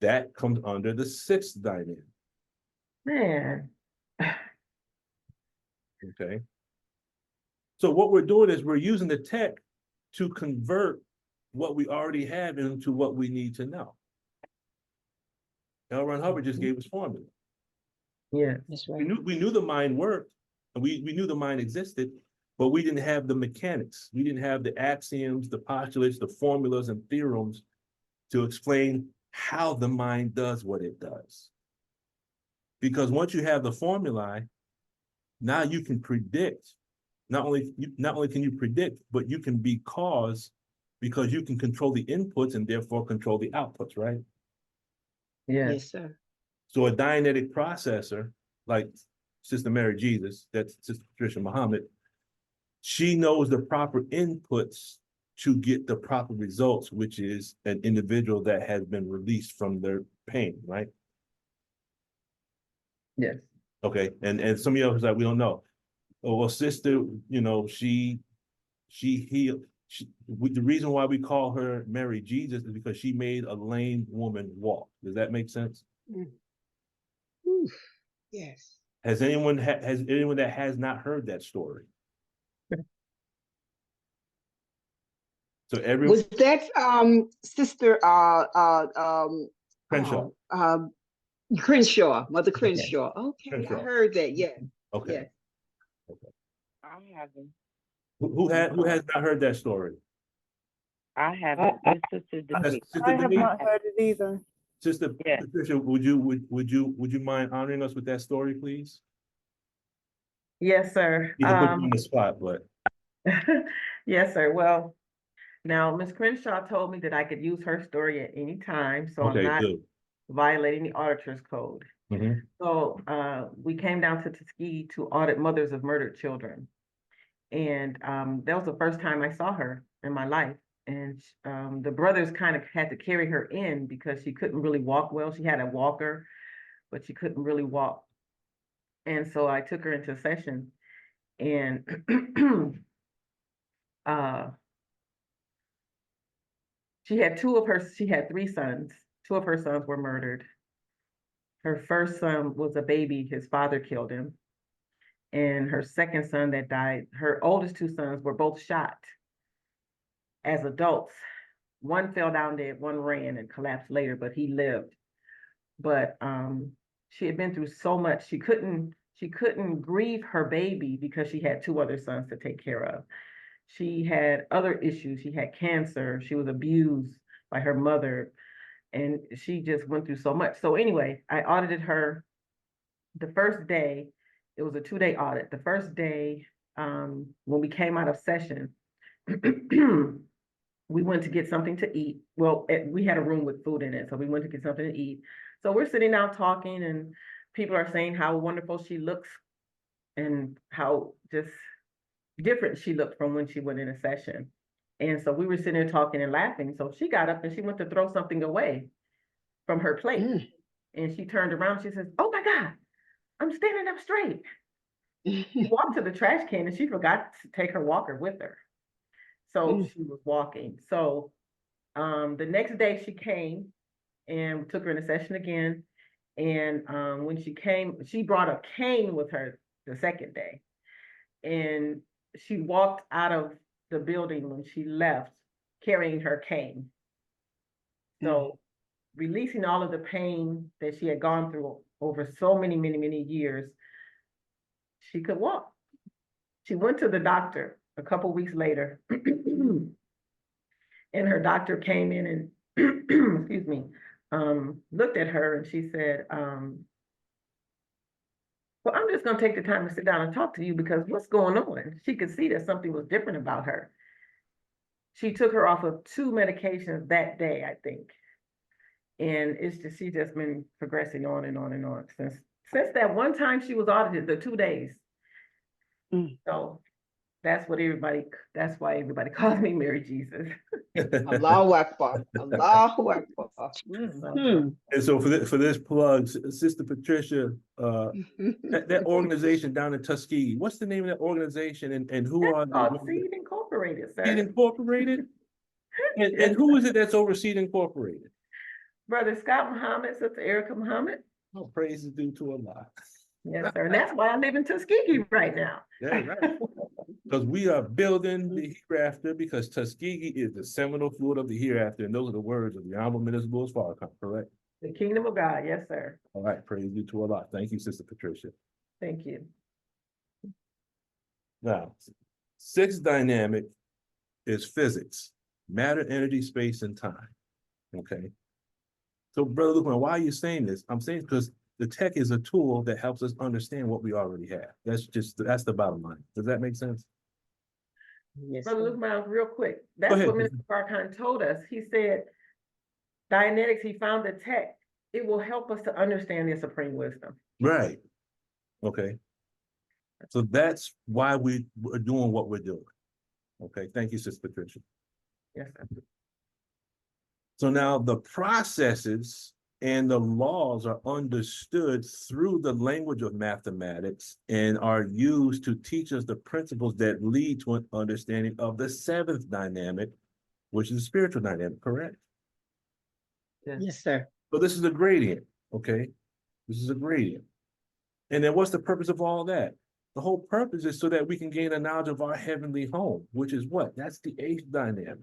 That comes under the sixth dynamic. Man. Okay. So what we're doing is we're using the tech to convert what we already have into what we need to know. L. Ron Hubbard just gave us formula. Yeah. That's We right. knew the mind worked, and we knew the mind existed, but we didn't have the mechanics. We didn't have the axioms, the postulates, the formulas, and theorems to explain how the mind does what it does. Because once you have the formulae, now you can predict. Not only can you predict, but you can be cause, because you can control the inputs and therefore control the outputs, right? Yes. Yes, sir. So a Dianetic processor, like Sister Mary Jesus, that's Sister Patricia Muhammad, she knows the proper inputs to get the proper results, which is an individual that has been released from their pain, right? Yes. Okay, and some of you are like, we don't know. Oh, well, Sister, you know, she healed. The reason why we call her Mary Jesus is because she made a lame woman walk. Does that make sense? Oof. Yes. Has anyone that has not heard that story? So everyone. Was that Sister Crenshaw. Crenshaw, Mother Crenshaw? Okay, Crenshaw. I heard that. Yeah. Okay. Yes. Okay. I haven't. Who has not heard that story? I haven't. This Sister Denise. Sister I have Denise? not heard it either. Sister Yeah. Patricia, would you mind honoring us with that story, please? Yes, sir. You can put you on the spot, but Yes, sir. Well, now Miss Crenshaw told me that I could use her story at any time, so I'm okay, not good. violating the auditor's code. Mhm. So we came down to Tuskegee to audit mothers of murdered children. And that was the first time I saw her in my life. And the brothers kind of had to carry her in because she couldn't really walk well. She had a walker, but she couldn't really walk. And so I took her into session, and she had three sons. Two of her sons were murdered. Her first son was a baby. His father killed him. And her second son that died, her oldest two sons were both shot as adults. One fell down dead, one ran and collapsed later, but he lived. But she had been through so much. She couldn't grieve her baby because she had two other sons to take care of. She had other issues. She had cancer. She was abused by her mother, and she just went through so much. So anyway, I audited her the first day. It was a 2-day audit. The first day, when we came out of session, we went to get something to eat. Well, we had a room with food in it, so we went to get something to eat. So we're sitting down talking, and people are saying how wonderful she looks and how just different she looked from when she went in a session. And so we were sitting there talking and laughing. So she got up and she went to throw something away from her plate. And she turned around, she says, "Oh my God, I'm standing up straight." She walked to the trash can and she forgot to take her walker with her. So she was walking. So the next day she came and we took her in a session again. And when she came, she brought a cane with her the second day. And she walked out of the building when she left carrying her cane. So releasing all of the pain that she had gone through over so many, many, many years, she could walk. She went to the doctor a couple weeks later, and her doctor came in and, excuse me, looked at her and she said, "Well, I'm just going to take the time to sit down and talk to you because what's going on?" She could see that something was different about her. She took her off of 2 medications that day, I think. And she just been progressing on and on and on since that one time she was audited, the 2 days. So that's why everybody calls me Mary Jesus. Allahu Akbar. Allahu Akbar. And so for this plug, Sister Patricia, that organization down in Tuskegee, what's the name of that organization and who are called Seed Incorporated, sir. Seed Incorporated? And who is it that's over Seed Incorporated? Brother Scott Muhammad, Sister Erica Muhammad. Oh, praise is due to Allah. Yes, sir. And that's why I live in Tuskegee right now. Yeah, right. Because we are building the hereafter, because Tuskegee is the seminal fluid of the hereafter, and those are the words of the Honorable Minister Louis Farrakhan, correct? The kingdom of God. Yes, sir. All right, praise be to Allah. Thank you, Sister Patricia. Thank you. Now, sixth dynamic is physics, matter, energy, space, and time. Okay. So, Brother Luqman, why are you saying this? I'm saying because the tech is a tool that helps us understand what we already have. That's the bottom line. Does that make sense? Yes, Brother sir. Luke Miles, real quick. That's ahead. what Minister Farrakhan told us. He said, Dianetics, he found the tech. It will help us to understand their supreme wisdom. Right. Okay. So that's why we're doing what we're doing. Okay. Thank you, Sister Patricia. Yes, sir. So now the processes and the laws are understood through the language of mathematics and are used to teach us the principles that lead to an understanding of the seventh dynamic, which is the spiritual dynamic, correct? Yes, sir. So this is a gradient, okay? This is a gradient. And then what's the purpose of all that? The whole purpose is so that we can gain a knowledge of our heavenly home, which is what? That's the eighth dynamic.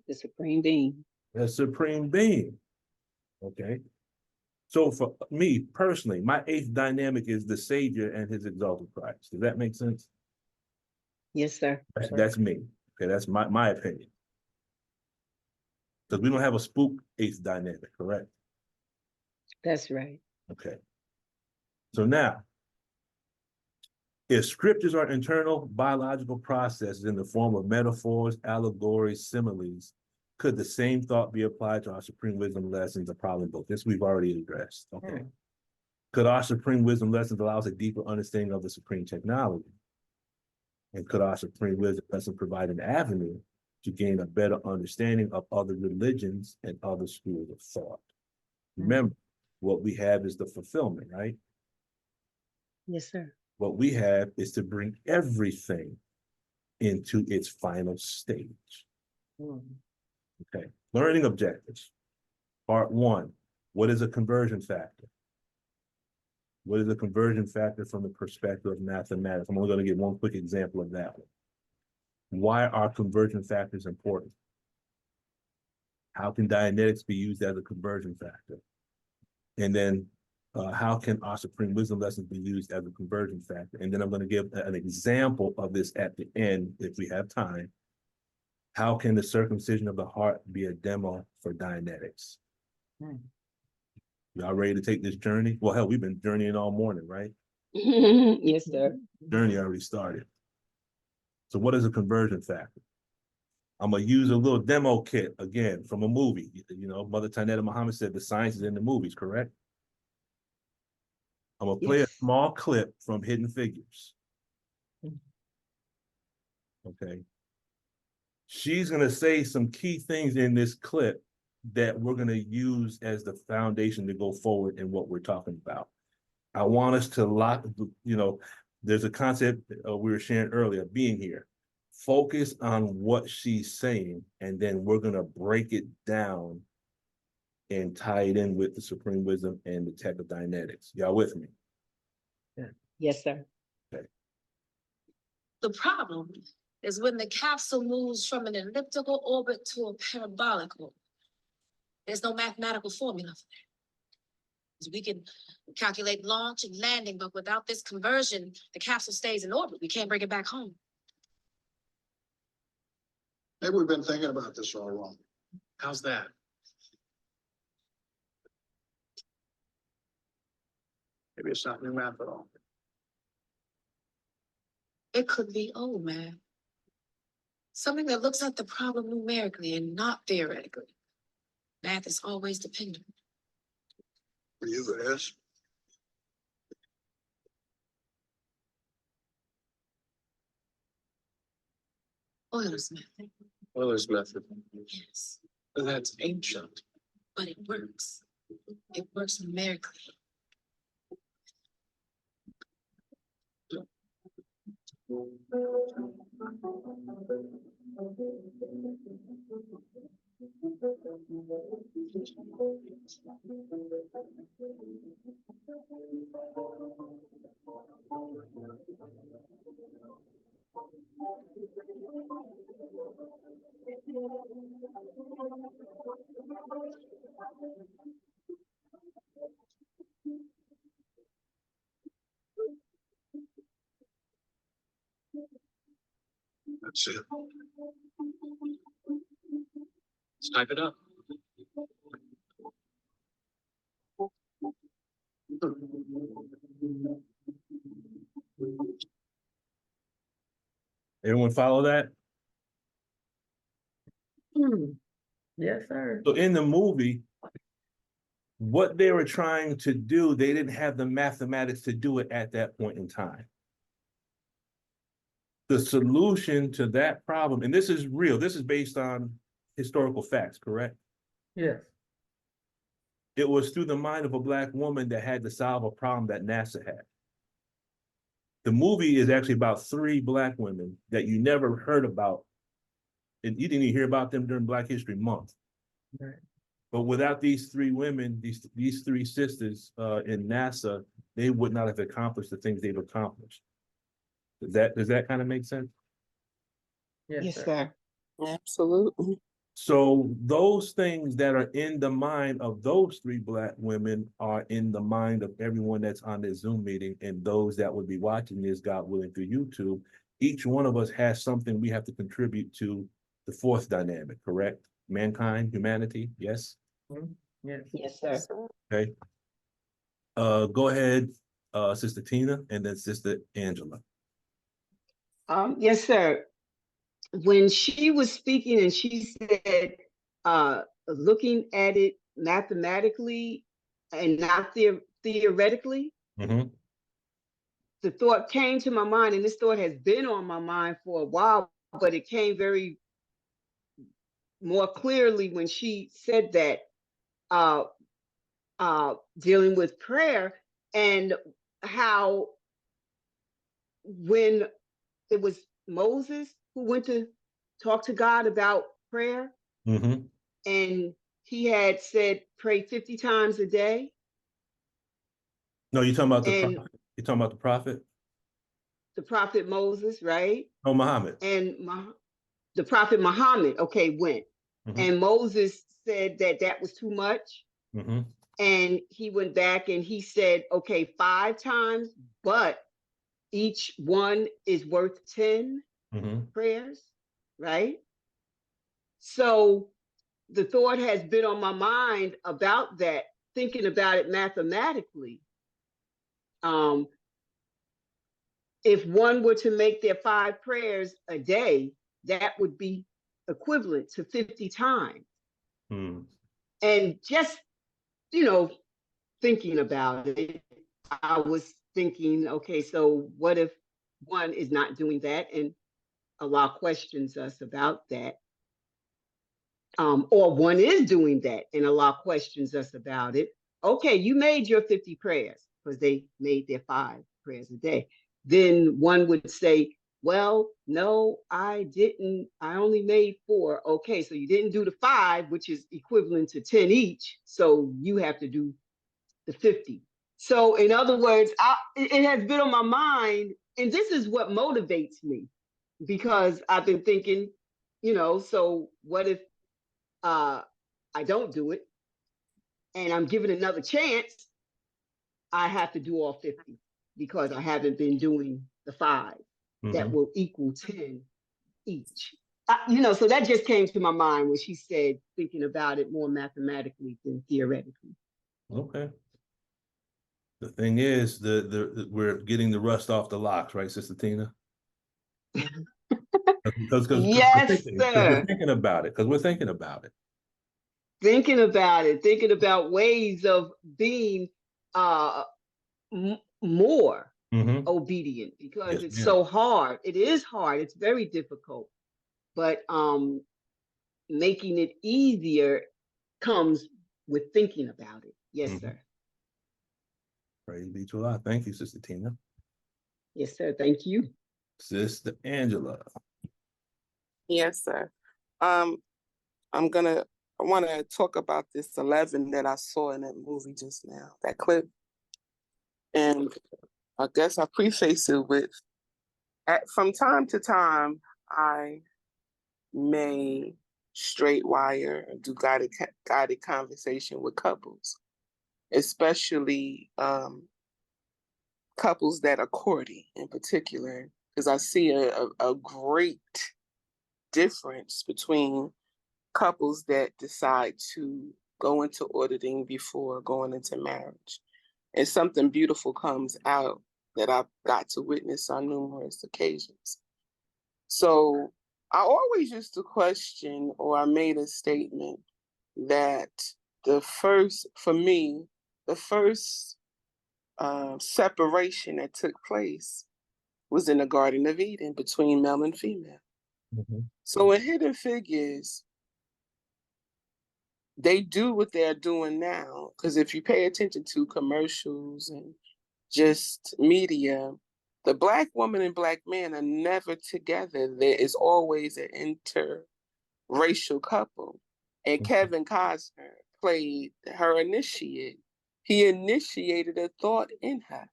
The supreme being. The supreme being, okay? So for me personally, my eighth dynamic is the Savior and his exalted Christ. Does that make sense? Yes, sir. That's me, okay? That's my opinion. Because we don't have a spook eighth dynamic, correct? That's right. Okay. So now, if scriptures are internal biological processes in the form of metaphors, allegories, similes, could the same thought be applied to our supreme wisdom lessons, the problem book? This we've already addressed, okay? Could our supreme wisdom lessons allow us a deeper understanding of the supreme technology? And could our supreme wisdom lesson provide an avenue to gain a better understanding of other religions and other schools of thought? Remember, what we have is the fulfillment, right? Yes, sir. What we have is to bring everything into its final stage. Okay, learning objectives. Part one, what is a conversion factor? What is a conversion factor from the perspective of mathematics? I'm only going to give one quick example of that one. Why are conversion factors important? How can Dianetics be used as a conversion factor? And then how can our supreme wisdom lessons be used as a conversion factor? And then I'm going to give an example of this at the end, if we have time. How can the circumcision of the heart be a demo for Dianetics? Y'all ready to take this journey? Well, hell, we've been journeying all morning, right? Yes, sir. Journey already started. So what is a conversion factor? I'm going to use a little demo kit, again, from a movie. You know, Mother Tanetta Muhammad said the science is in the movies, correct? I'm going to play a small clip from Hidden Figures. Okay. She's going to say some key things in this clip that we're going to use as the foundation to go forward in what we're talking about. I want us to lock, you know, there's a concept we were sharing earlier, being here. Focus on what she's saying, and then we're going to break it down and tie it in with the supreme wisdom and the tech of Dianetics. Y'all with me? Yes, sir. Okay. The problem is when the capsule moves from an elliptical orbit to a parabolic orbit. There's no mathematical formula for that. We can calculate launch and landing, but without this conversion, the capsule stays in orbit. We can't bring it back home. Maybe we've been thinking about this all wrong. How's that? Maybe it's not new math at all. It could be old math. Something that looks at the problem numerically and not theoretically. Math is always dependent. For you, it is. Euler's method, Euler's method. yes, That's ancient. but it works. It works numerically. That's it. Let's type it up. Everyone follow that? Yes, sir. So in the movie, what they were trying to do, they didn't have the mathematics to do it at that point in time. The solution to that problem, and this is real, this is based on historical facts, correct? Yes. It was through the mind of a Black woman that had to solve a problem that NASA had. The movie is actually about 3 Black women that you never heard about, and you didn't even hear about them during Black History Month. Right. But without these 3 women, these 3 sisters in NASA, they would not have accomplished the things they've accomplished. Does that kind of make sense? Yes, sir. Absolutely. So those things that are in the mind of those 3 Black women are in the mind of everyone that's on this Zoom meeting, and those that would be watching this, God willing, through YouTube. Each one of us has something we have to contribute to the 4th dynamic, correct? Mankind, humanity, yes? Yes. Yes, sir. Okay. Go ahead, Sister Tina, and then Sister Angela. Yes, sir. When she was speaking and she said, looking at it mathematically and not theoretically, Mm-hmm. the thought came to my mind, and this thought has been on my mind for a while, but it came very more clearly when she said that, dealing with prayer, and how when it was Moses who went to talk to God about prayer, Mm-hmm. and he had said, pray 50 times a day. No, you're talking about the And prophet. You're talking about the prophet? the prophet Moses, right? Oh, Muhammad. And the prophet Muhammad, okay, went. Mm-hmm. And Moses said that that was too much. Mm-hmm. And he went back and he said, okay, 5 times, but each one is worth 10 Mm-hmm. prayers, right? So the thought has been on my mind about that, thinking about it mathematically. If one were to make their 5 prayers a day, that would be equivalent to 50 times. Mm. And just, thinking about it, I was thinking, okay, so what if one is not doing that and Allah questions us about that? Or one is doing that and Allah questions us about it. Okay, you made your 50 prayers because they made their 5 prayers a day. Then one would say, well, no, I didn't. I only made 4. Okay, so you didn't do the 5, which is equivalent to 10 each. So you have to do the 50. So in other words, it has been on my mind, and this is what motivates me, because I've been thinking, so what if I don't do it and I'm given another chance? I have to do all 50 because I haven't been doing the 5 that will equal 10 each. So that just came to my mind when she said thinking about it more mathematically than theoretically. Okay. The thing is, we're getting the rust off the locks, right, Sister Tina? Because Yes, we're sir. thinking about it. Because we're thinking about it. Thinking about ways of being more obedient, because Yes, it's ma'am. so hard. It is hard. It's very difficult. But making it easier comes with thinking about it. Yes, sir. Praise be to Allah. Thank you, Sister Tina. Yes, sir. Thank you. Sister Angela. Yes, sir. I want to talk about this 11 that I saw in that movie just now, that clip. And I guess I preface it with, from time to time, I may straight wire and do guided conversation with couples, especially couples that are courting in particular, because I see a great difference between couples that decide to go into auditing before going into marriage. And something beautiful comes out that I've got to witness on numerous occasions. So I always used to question, or I made a statement that the first separation that took place was in the Garden of Eden between male and female. Mhm. So in Hidden Figures, they do what they're doing now, because if you pay attention to commercials and just media, the Black woman and Black man are never together. There is always an interracial couple. And Kevin Costner played her initiate. He initiated a thought in her.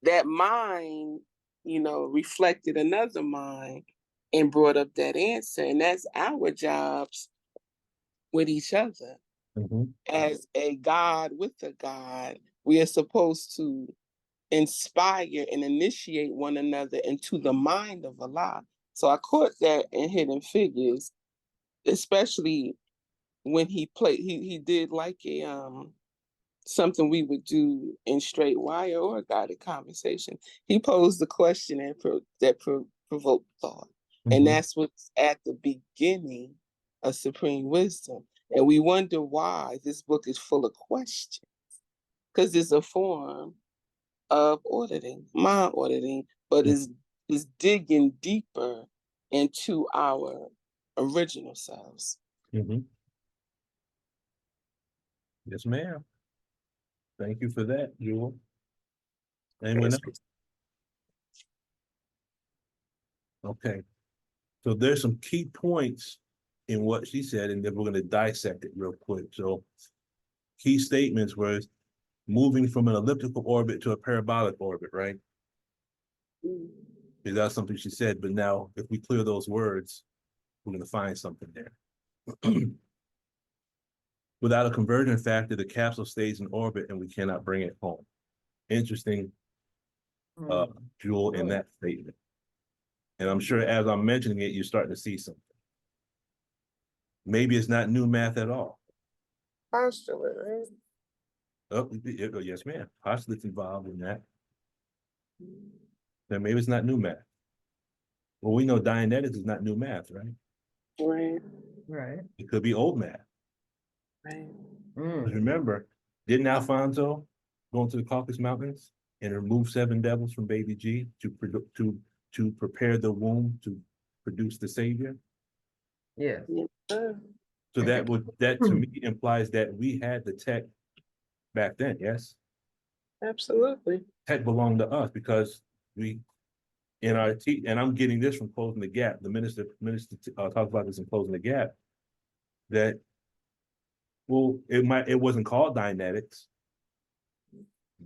That mind, reflected another mind and brought up that answer. And that's our jobs with each other. Mhm. As a God with a God, we are supposed to inspire and initiate one another into the mind of Allah. So I caught that in Hidden Figures, especially when he played, he did like a something we would do in Straight Wire or Guided Conversation. He posed the question that provoked thought. And Mhm. that's what's at the beginning of Supreme Wisdom. And we wonder why this book is full of questions, because it's a form of auditing, mind auditing, but is digging deeper into our original selves. Mhm. Yes, ma'am. Thank you for that, Jewel. Anyone Yes. else? Okay. So there's some key points in what she said, and then we're going to dissect it real quick. So key statements were moving from an elliptical orbit to a parabolic orbit, right? Because that's something she said, but now if we clear those words, we're going to find something there. Without a convergent factor, the capsule stays in orbit and we cannot bring it home. Interesting jewel in that statement. And I'm sure as I'm mentioning it, you're starting to see something. Maybe it's not new math at all. Postulate, right? Oh, yes, ma'am. Postulates involved in that. Then maybe it's not new math. Well, we know Dianetics is not new math, right? Right. Right. It could be old math. Right. Because remember, didn't Alfonso go into the Caucasus Mountains and remove 7 devils from baby G to prepare the womb to produce the savior? Yeah. So that to me implies that we had the tech back then, yes? Absolutely. Tech belonged to us because we in our and I'm getting this from Closing the Gap. The minister talked about this in Closing the Gap, that it wasn't called Dianetics.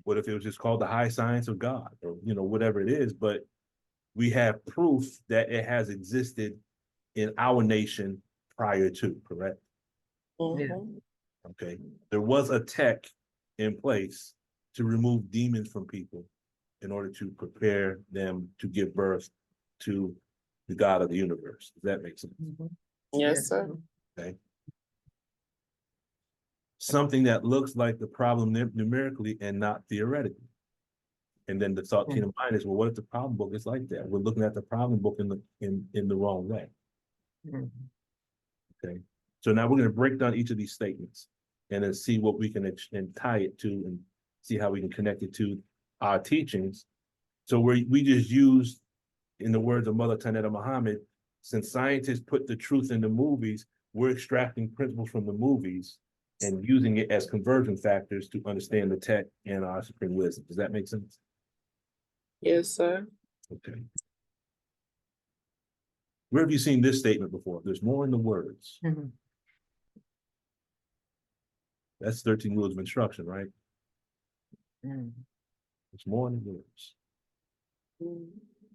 What if it was just called the high science of God, or whatever it is? But we have proof that it has existed in our nation prior to, correct? Mhm. Okay. There was a tech in place to remove demons from people in order to prepare them to give birth to the God of the universe. Does that make sense? Yes, sir. Okay. Something that looks like the problem numerically and not theoretically. And then the thought came to mind is, well, what if the problem book is like that? We're looking at the problem book in the wrong way. Okay. So now we're going to break down each of these statements and then see what we can and tie it to, and see how we can connect it to our teachings. So we just use, in the words of Mother Tanetta Muhammad, since scientists put the truth in the movies, we're extracting principles from the movies and using it as conversion factors to understand the tech and our supreme wisdom. Does that make sense? Yes, sir. Okay. Where have you seen this statement before? There's more in the words. That's 13 rules of instruction, right? Mm. It's more than words.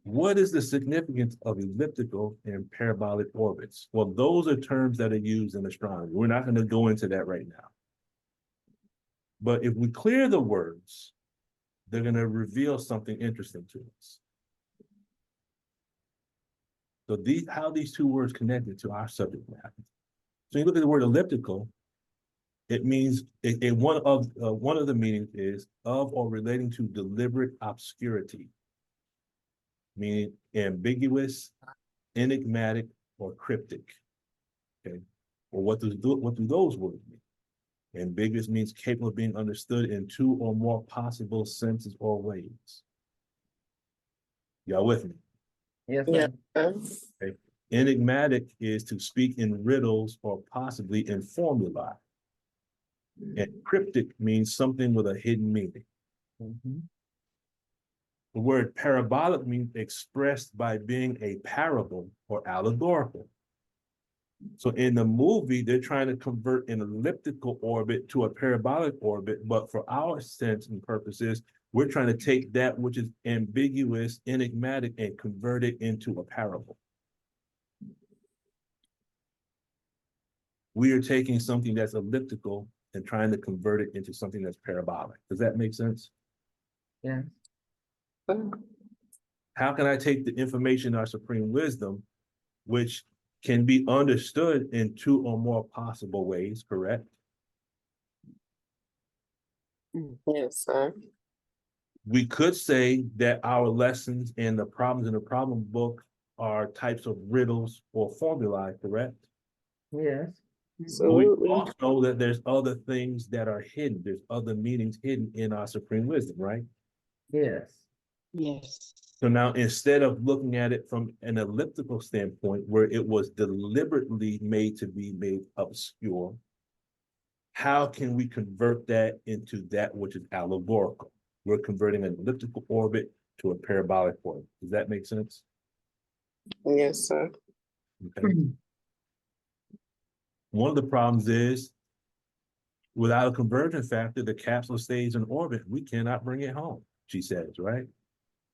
What is the significance of elliptical and parabolic orbits? Well, those are terms that are used in astronomy. We're not going to go into that right now. But if we clear the words, they're going to reveal something interesting to us. So how these two words connected to our subject matter. So you look at the word elliptical, it means one of the meanings is of or relating to deliberate obscurity, meaning ambiguous, enigmatic, or cryptic. Okay, well, what do those words mean? Ambiguous means capable of being understood in two or more possible senses or ways. Y'all with me? Yes, Yeah. sir. Okay. Enigmatic is to speak in riddles or possibly in formulae. And cryptic means something with a hidden meaning. Mhm. The word parabolic means expressed by being a parable or allegorical. So in the movie, they're trying to convert an elliptical orbit to a parabolic orbit, but for our sense and purposes, we're trying to take that which is ambiguous, enigmatic, and convert it into a parable. We are taking something that's elliptical and trying to convert it into something that's parabolic. Does that make sense? Yeah. How can I take the information in our supreme wisdom, which can be understood in two or more possible ways, correct? Yes, sir. We could say that our lessons and the problems in the problem book are types of riddles or formulae, correct? Yes. But we Absolutely. also know that there's other things that are hidden. There's other meanings hidden in our supreme wisdom, right? Yes. Yes. So now instead of looking at it from an elliptical standpoint where it was deliberately made to be made obscure, how can we convert that into that which is allegorical? We're converting an elliptical orbit to a parabolic orbit. Does that make sense? Yes, sir. Okay. One of the problems is without a convergence factor, the capsule stays in orbit. We cannot bring it home, she says, right?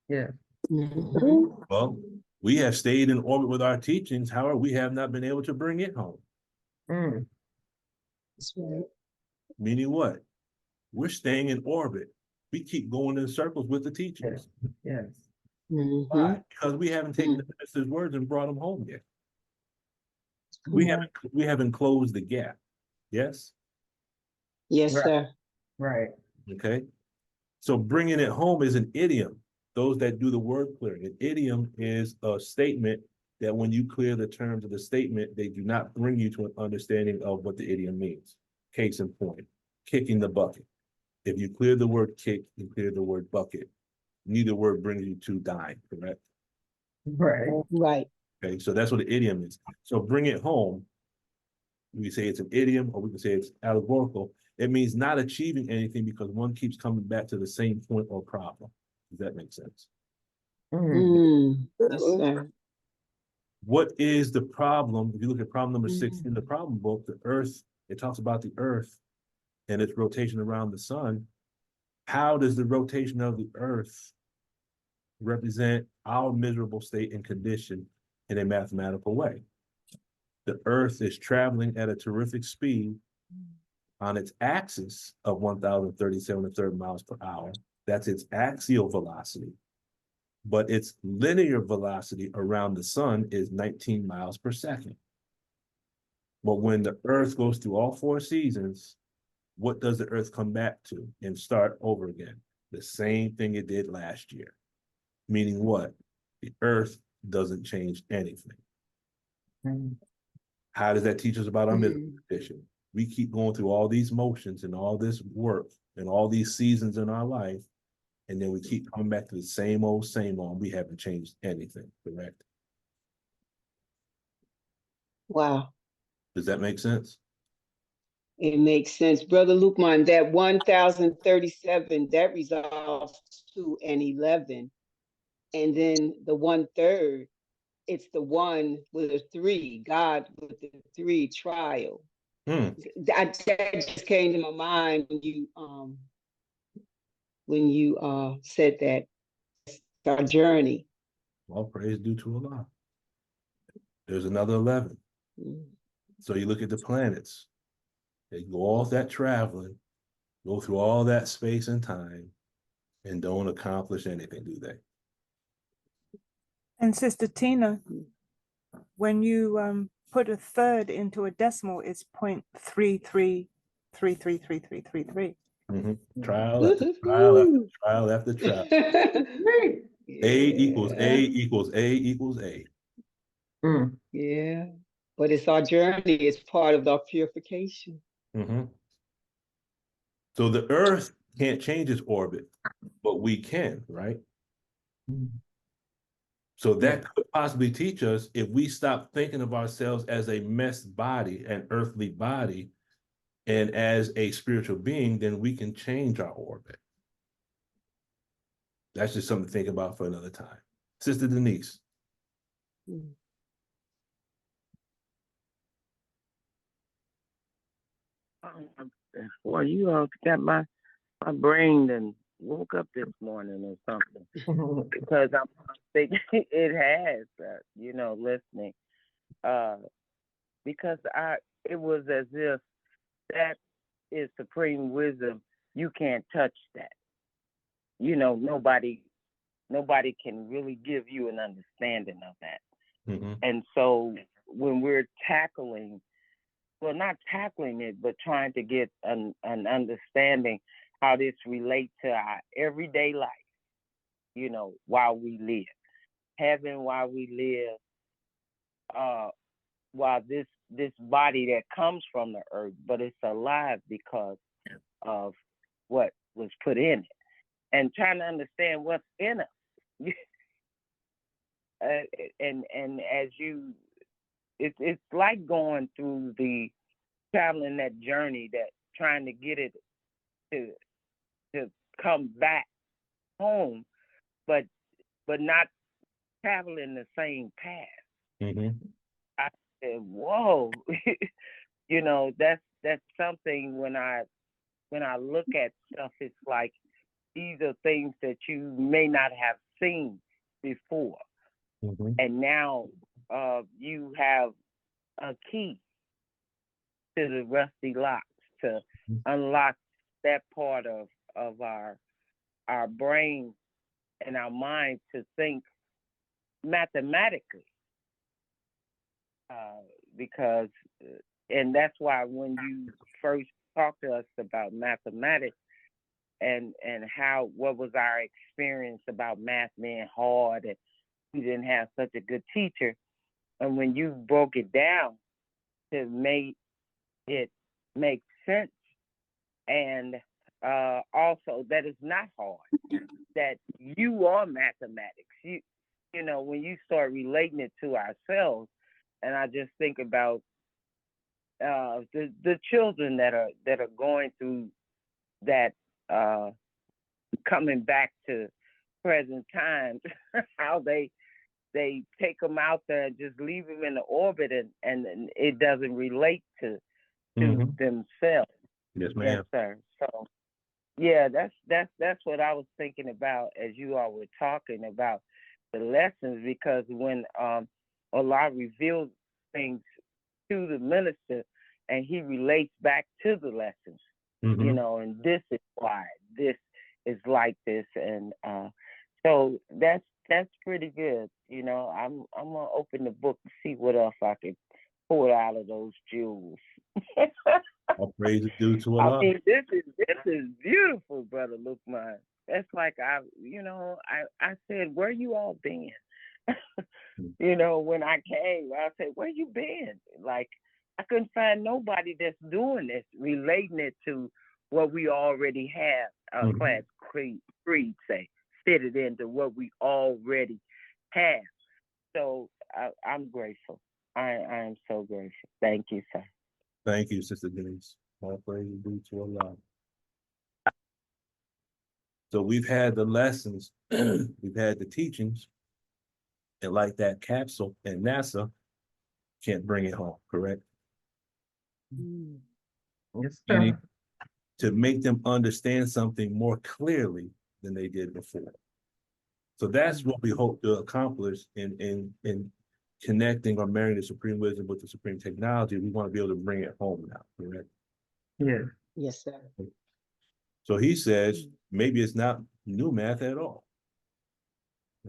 Yeah. Mhm. Well, we have stayed in orbit with our teachings. However, we have not been able to bring it home. Mm. That's right. Meaning what? We're staying in orbit. We keep going in circles with the teachings. Yes. Mhm. Why? Because we haven't taken the minister's words and brought them home yet. We haven't closed the gap. Yes? Yes, Right. sir. Right. Okay. So bringing it home is an idiom. Those that do the word clearing. An idiom is a statement that when you clear the terms of the statement, they do not bring you to an understanding of what the idiom means. Case in point, kicking the bucket. If you clear the word kick and clear the word bucket, neither word brings you to dying, correct? Right. Right. Okay, so that's what the idiom is. So bring it home. We say it's an idiom or we can say it's allegorical. It means not achieving anything because one keeps coming back to the same point or problem. Does that make sense? Mm. Yes, sir. What is the problem? If you look at problem number 6 Mhm. in the problem book, the earth, it talks about the earth and its rotation around the sun. How does the rotation of the earth represent our miserable state and condition in a mathematical way? The earth is traveling at a terrific speed on its axis of 1,037 1/3 miles per hour. That's its axial velocity. But its linear velocity around the sun is 19 miles per second. But when the earth goes through all 4 seasons, what does the earth come back to and start over again? The same thing it did last year. Meaning what? The earth doesn't change anything. Mm. How does that teach us about our miserable Mhm. condition? We keep going through all these motions and all this work and all these seasons in our life, and then we keep coming back to the same old, we haven't changed anything, correct? Wow. Does that make sense? It makes sense. Brother Lukman, that 1,037, that resolves to an 11. And then the 1/3, it's the 1 with a 3, God with the 3 trial. That just came to my mind when you said that it's our journey. All praise due to Allah. There's another 11. Mm. So you look at the planets. They go off that traveling, go through all that space and time, and don't accomplish anything, do they? And Sister Tina, when you put a third into a decimal, it's 0.33333333. Trial after trial after Woo-hoo-hoo. trial after trial. A equals A equals A equals A. Mm. Yeah, but it's our journey. It's part of our purification. So the Earth can't change its orbit, but we can, right? So that could possibly teach us, if we stop thinking of ourselves as a messed body, an earthly body, and as a spiritual being, then we can change our orbit. That's just something to think about for another time. Sister Denise. Well, you all got my brain and woke up this morning or something because I'm thinking it has, listening, because it was as if that is supreme wisdom. You can't touch that. Nobody can really give you an understanding of that. And so when we're not tackling it, but trying to get an understanding how this relates to our everyday life, while we live, heaven while we live, while this body that comes from the earth, but it's alive because of what was put in it, and trying to understand what's in us. And as you, it's like going through traveling that journey, that trying to get it to come back home, but not traveling the same path. I said, whoa, that's something. When I look at stuff, it's like these are things that you may not have seen before. And now you have a key to the rusty locks to unlock that part of our brain and our mind to think mathematically. Because, and that's why when you first talked to us about mathematics and what was our experience about math being hard, and we didn't have such a good teacher, and when you broke it down to make it make sense, and also that it's not hard, that you are mathematics. When you start relating it to ourselves, and I just think about the children that are going through that, coming back to present times, how they take them out there and just leave them in the orbit, and it doesn't relate to themselves. Yes, ma'am. Yes, sir. So yeah, that's what I was thinking about as you all were talking about the lessons, because when Allah reveals things to the minister, and he relates back to the lessons, and this is why this is like this, and so that's pretty good. I'm gonna open the book and see what else I can pull out of those jewels. All praise is due to Allah. I mean, this is beautiful, Brother Lukman. That's like I said, where you all been? When I came, I said, where you been? Like, I couldn't find nobody that's doing this, relating it to what we already have. Class creed say, fit it into what we already have. So I'm grateful. I am so grateful. Thank you, sir. Thank you, Sister Denise. All praise is due to Allah. So we've had the lessons, we've had the teachings, and like that capsule, and NASA can't bring it home, correct? Mm. Yes, Meaning sir. to make them understand something more clearly than they did before. So that's what we hope to accomplish in connecting or marrying the supreme wisdom with the supreme technology. We want to be able to bring it home now, correct? Yeah. Yes, sir. So he says, maybe it's not new math at all.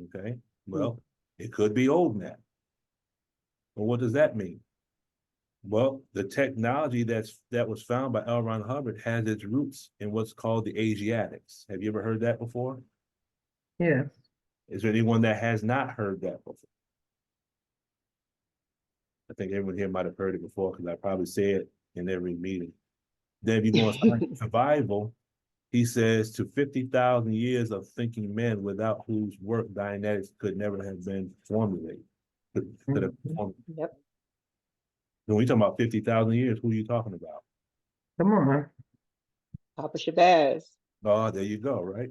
Okay, well, it could be old math. Well, what does that mean? Well, the technology that was found by L. Ron Hubbard has its roots in what's called the Asiatics. Have you ever heard that before? Yes. Is there anyone that has not heard that before? I think everyone here might have heard it before because I probably say it in every meeting. Then if you go on survival, he says to 50,000 years of thinking men without whose work Dianetics could never have been formulated. Could have formulated. Yep. When we talk about 50,000 years, who are you talking about? Come on. Papa Shabazz. Oh, there you go, right?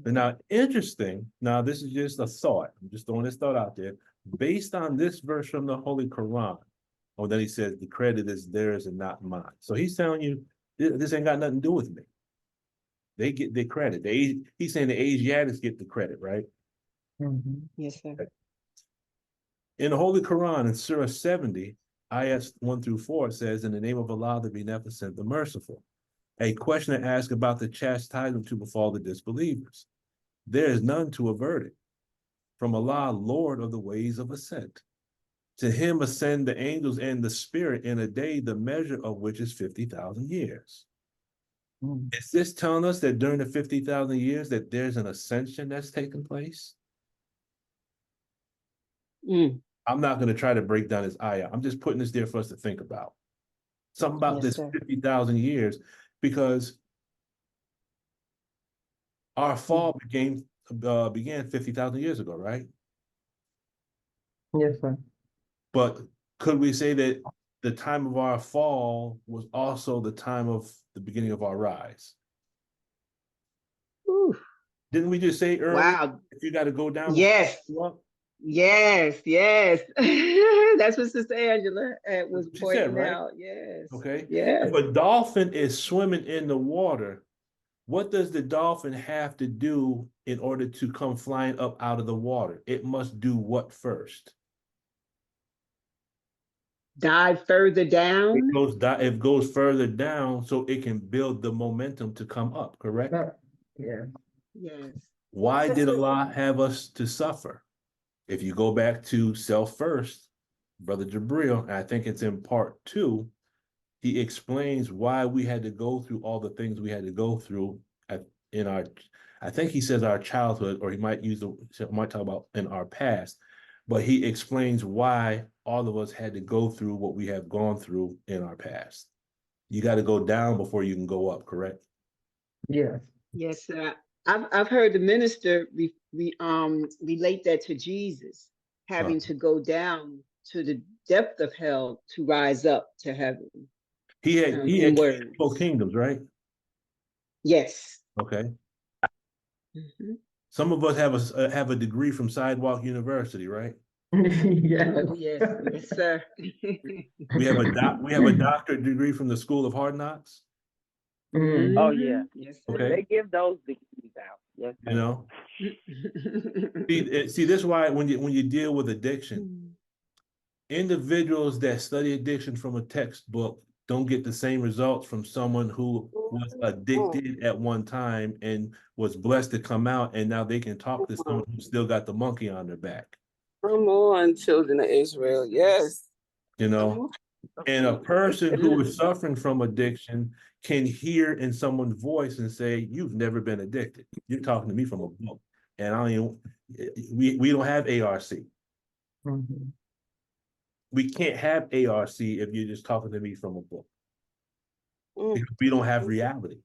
And now, interesting, now this is just a thought. I'm just throwing this thought out there. Based on this verse from the Holy Quran, or then he says, the credit is theirs and not mine. So he's telling you, this ain't got nothing to do with me. They get the credit. He's saying the Asiatics get the credit, right? Mhm. Yes, sir. In the Holy Quran, in Surah 70, ayats 1 through 4, it says, in the name of Allah, the Beneficent, the Merciful. A questioner asked about the chastisement to befall the disbelievers. There is none to avert it. From Allah, Lord of the ways of ascent. To him ascend the angels and the spirit in a day, the measure of which is 50,000 years. Mm. Is this telling us that during the 50,000 years that there's an ascension that's taking place? Mm. I'm not going to try to break down this ayah. I'm just putting this there for us to think about. Something about Yes, this sir. 50,000 years, because our fall began 50,000 years ago, right? Yes, sir. But could we say that the time of our fall was also the time of the beginning of our rise? Ooh. Didn't we just say earlier, Wow. if you got to go down? Yes. Well, Yes. Yes. That's what Sister Angela was she said, pointing right? out. Yes. Okay. Yes. If a dolphin is swimming in the water, what does the dolphin have to do in order to come flying up out of the water? It must do what first? Dive further down. It goes further down so it can build the momentum to come up, correct? Yeah. Yes. Why did Allah have us to suffer? If you go back to Self First, Brother Jabril, and I think it's in part 2, he explains why we had to go through all the things we had to go through in our, I think he says our childhood, or he might talk about in our past, but he explains why all of us had to go through what we have gone through in our past. You got to go down before you can go up, correct? Yes. Yes, sir. I've heard the minister relate that to Jesus having to go down to the depth of hell to rise up to heaven. He had In words. both kingdoms, right? Yes. Okay. Mhm. Some of us have a degree from Sidewalk University, right? Yes. Oh, yes, yes, sir. We have a doctorate degree from the School of Hard Knocks. Mm. Oh yeah, Yes, Okay. they give those degrees out. Yes, You know, sir. see, this is why when you deal with addiction, individuals that study addiction from a textbook don't get the same results from someone who was addicted at one time and was blessed to come out, and now they can talk to someone who still got the monkey on their back. Come on, children of Israel. Yes. You know, and a person who is suffering from addiction can hear in someone's voice and say, "You've never been addicted. You're talking to me from a book." And I don't even, we don't have ARC. Mhm. We can't have ARC if you're just talking to me from a book. Mm. We don't have reality.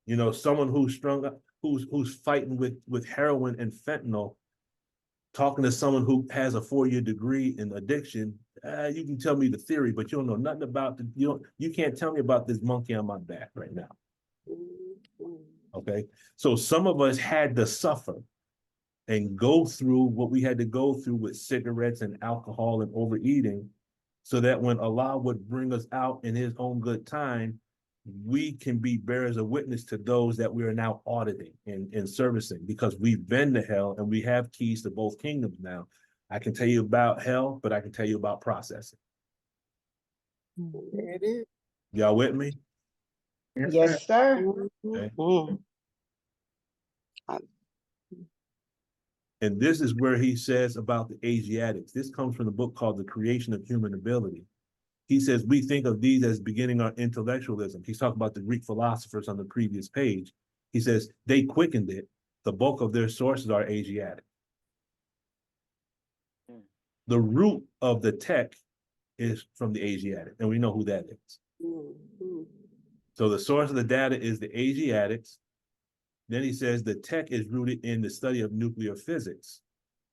You know, someone who's strung up, who's fighting with heroin and fentanyl, talking to someone who has a 4-year degree in addiction, you can tell me the theory, but you don't know nothing about you can't tell me about this monkey on my back right now. Okay. So some of us had to suffer and go through what we had to go through with cigarettes and alcohol and overeating so that when Allah would bring us out in his own good time, we can be bearers of witness to those that we are now auditing and servicing, because we've been to hell and we have keys to both kingdoms now. I can tell you about hell, but I can tell you about processing. There it is. Y'all with me? Yes, sir. Okay. Mhm. And this is where he says about the Asiatics. This comes from the book called The Creation of Human Ability. He says, we think of these as beginning our intellectualism. He's talking about the Greek philosophers on the previous page. He says, they quickened it. The bulk of their sources are Asiatic. The root of the tech is from the Asiatic, and we know who that is. Mhm. So the source of the data is the Asiatics. Then he says the tech is rooted in the study of nuclear physics,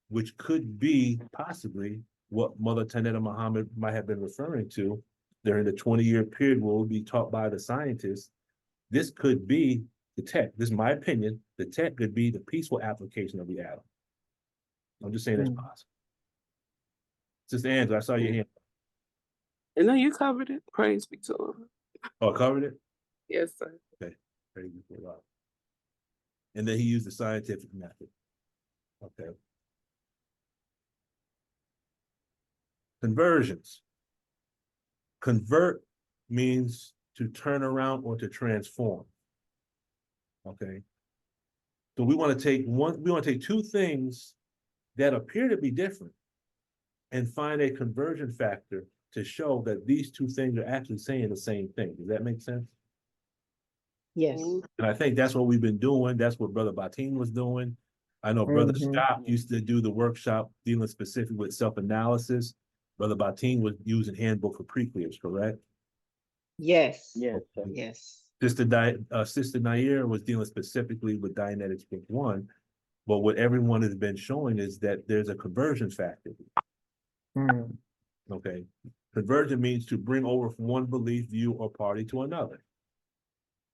which could be possibly what Mother Tanetta Muhammad might have been referring to during the 20-year period where we'll be taught by the scientists. This could be the tech. This is my opinion. The tech could be the peaceful application of the atom. I'm just saying it's possible. Sister Angela, I saw your hand. And then you covered it. Praise be to Lord. Oh, I covered it? Yes, sir. Okay. Praise be to God. And then he used the scientific method. Okay. Conversions. Convert means to turn around or to transform. Okay. So we want to take two things that appear to be different and find a conversion factor to show that these two things are actually saying the same thing. Does that make sense? Yes. And I think that's what we've been doing. That's what Brother Batin was doing. I know Brother Scott used to do the workshop dealing specifically with self-analysis. Brother Batin was using Handbook for Pre-Clears, correct? Yes. Yes, sir. Yes. Sister Nair was dealing specifically with Dianetics Book 1. But what everyone has been showing is that there's a conversion factor. Okay. Conversion means to bring over from one belief, view, or party to another.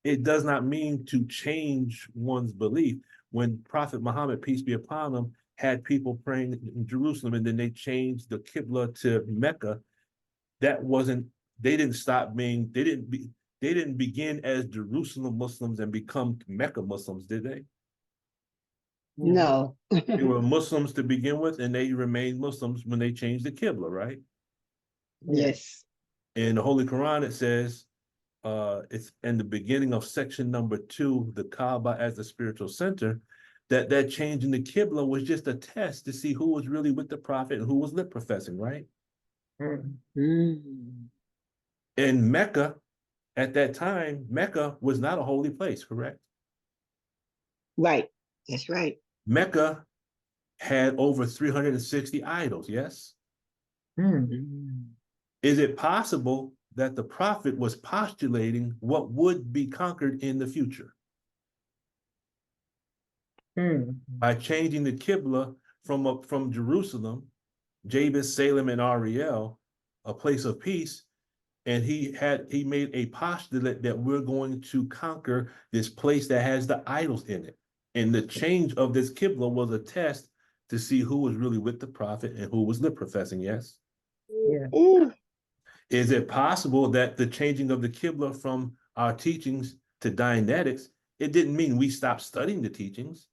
It does not mean to change one's belief. When Prophet Muhammad, peace be upon him, had people praying in Jerusalem and then they changed the Qibla to Mecca, that wasn't, they didn't stop being, they didn't begin as Jerusalem Muslims and become Mecca Muslims, did they? No. They were Muslims to begin with, and they remained Muslims when they changed the Qibla, right? Yes. In the Holy Quran, it says, it's in the beginning of section number 2, the Kaaba as the spiritual center, that change in the Qibla was just a test to see who was really with the Prophet and who was lip professing, right? In Mecca, at that time, Mecca was not a holy place, correct? Right. That's right. Mecca had over 360 idols, yes? Is it possible that the prophet was postulating what would be conquered in the future? By changing the Qibla from Jerusalem, Jabez, Salem, and Ariel, a place of peace, and he made a postulate that we're going to conquer this place that has the idols in it. And the change of this Qibla was a test to see who was really with the prophet and who was lip professing, yes? Ooh. Is it possible that the changing of the Qibla from our teachings to Dianetics, it didn't mean we stopped studying the teachings.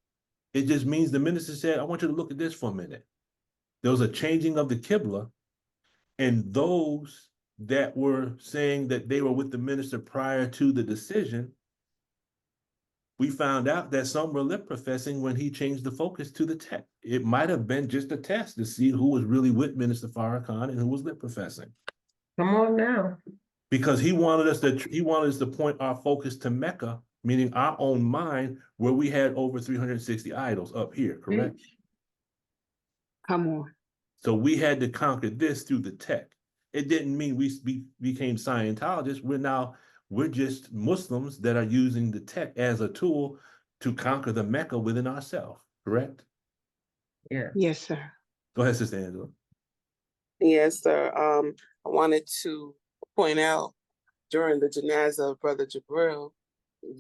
It just means the minister said, I want you to look at this for a minute. There was a changing of the Qibla, and those that were saying that they were with the minister prior to the decision, we found out that some were lip professing when he changed the focus to the text. It might have been just a test to see who was really with Minister Farrakhan and who was lip professing. Come on now. Because he wanted us to point our focus to Mecca, meaning our own mind, where we had over 360 idols up here, correct? Come on. So we had to conquer this through the tech. It didn't mean we became Scientologists. We're just Muslims that are using the tech as a tool to conquer the Mecca within ourselves, correct? Yeah. Yes, sir. Go ahead, Sister Angela. Yes, sir. I wanted to point out during the janaza of Brother Jabril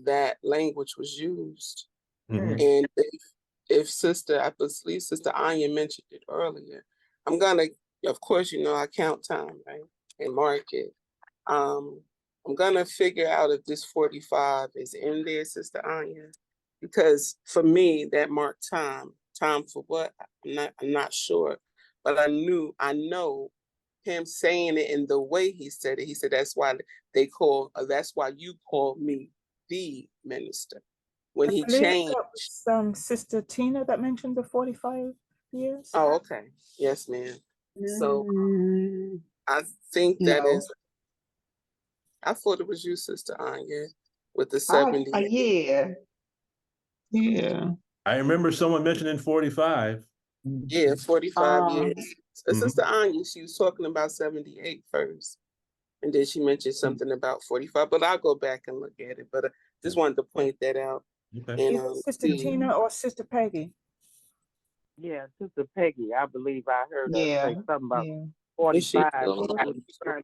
that language was used. And if Sister, I believe Sister Anya mentioned it earlier, I'm gonna, of course, I count time, right? and mark it. I'm gonna figure out if this 45 is in there, Sister Anya, because for me that marked time. Time for what? I'm not sure, but I know him saying it in the way he said it. He said that's why that's why you call me the minister. When he I believe changed. that was Sister Tina that mentioned the 45 years. Oh, okay. Yes, ma'am. So I think No, that is. I thought it was you, Sister Anya, with the 70. yeah, yeah. I remember someone mentioning 45. Yeah, 45 years. Mhm. Sister Anya, she was talking about 78 first. And then she mentioned something about 45, but I'll go back and look at it. But I just wanted to point that out. Okay. And Is it Sister see. Tina or Sister Peggy? Yeah, Sister Peggy, I believe I heard her Yeah, say something about yeah. Is she 45. still She alive? would turn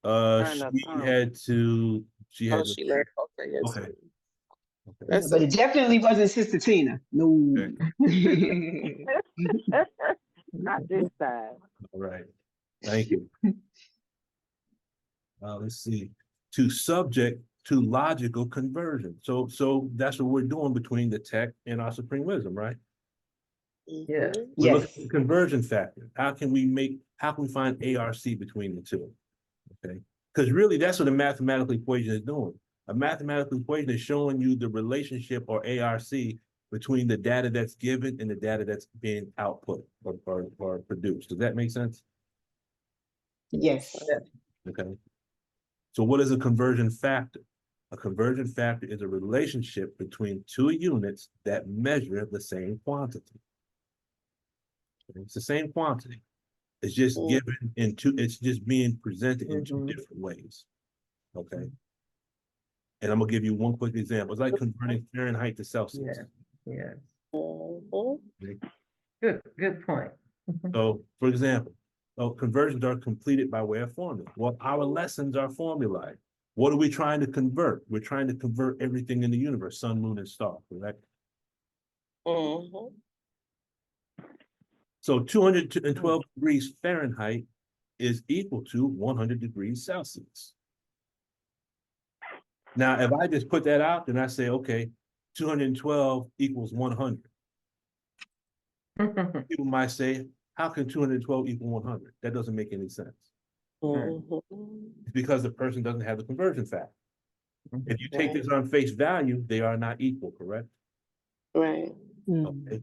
her She tongue. had to, she Oh, had to, she left. Okay, yes. okay. ma'am. Okay. Yeah, That's but it. it definitely wasn't Sister Tina. No. Okay. Not this time. All right. Thank you. Let's see. To subject to logical conversion. So that's what we're doing between the tech and our supreme wisdom, right? Yeah. Mhm. We're looking at Yes. the conversion factor. How can we find ARC between the two? Okay. Because really that's what a mathematical equation is doing. A mathematical equation is showing you the relationship or ARC between the data that's given and the data that's being output or produced. Does that make sense? Yes. Okay. So what is a conversion factor? A conversion factor is a relationship between two units that measure the same quantity. It's the same quantity. It's just Mm. given in two, it's just being presented in two Mhm. different ways. Okay. And I'm gonna give you one quick example. It's like converting Fahrenheit to Celsius. Yeah, yeah. Mhm. Okay? Good point. So, for example, conversions are completed by way of formula. Well, our lessons are formulae. What are we trying to convert? We're trying to convert everything in the universe, sun, moon, and star, correct? Mhm. So 212 degrees Fahrenheit is equal to 100 degrees Celsius. Now, if I just put that out, then I say, okay, 212 equals 100. People might say, how can 212 equal 100? That doesn't make any sense. Mhm. It's because the person doesn't have the conversion factor. If you take Right. this on face value, they are not equal, correct? Right. Okay.